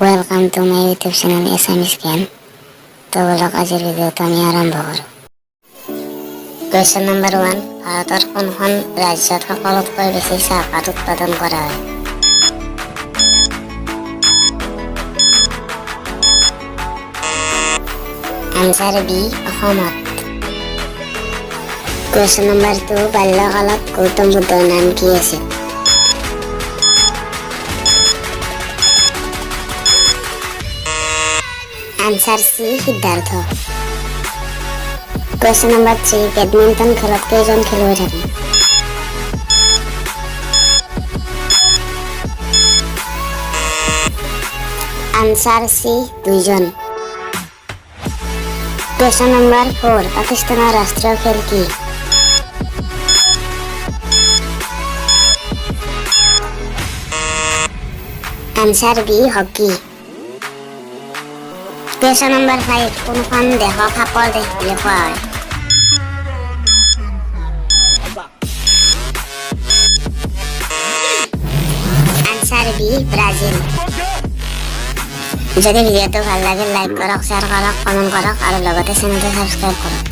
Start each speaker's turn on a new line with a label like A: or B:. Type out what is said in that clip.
A: Welcome to my YouTube channel Assamese Gyan. তো বলক আজিৰ ভিডিঅ'টো আমি আৰম্ভ কৰোঁ। Question number 1, ভাৰতৰ কোনখন ৰাজ্যত সকলোতকৈ বেছি চাহপাত উৎপাদন কৰা হয়? Answer B, অসমত। Question number 2, বাল্যকালত গৌতম বুদ্ধৰ নাম কি আছিল? Answer C, Siddhartha. Question number 3, badminton খেলত কেইজন খেলুৱৈ থাকে? Answer C, 2 জন। Question number 4, পাকিস্তানৰ ৰাষ্ট্ৰীয় খেল কি? Answer B, hockey. Question number 5, কোনখন দেশক সাপৰ দেশ বুলি কোৱা হয়? Answer B, Brazil. যদি ভিডিঅ'টো ভাল লাগে লাইক কৰক, শ্বেয়াৰ কৰক, কমেণ্ট কৰক আৰু লগতে চেনেলটো সাবস্ক্ৰাইব কৰক।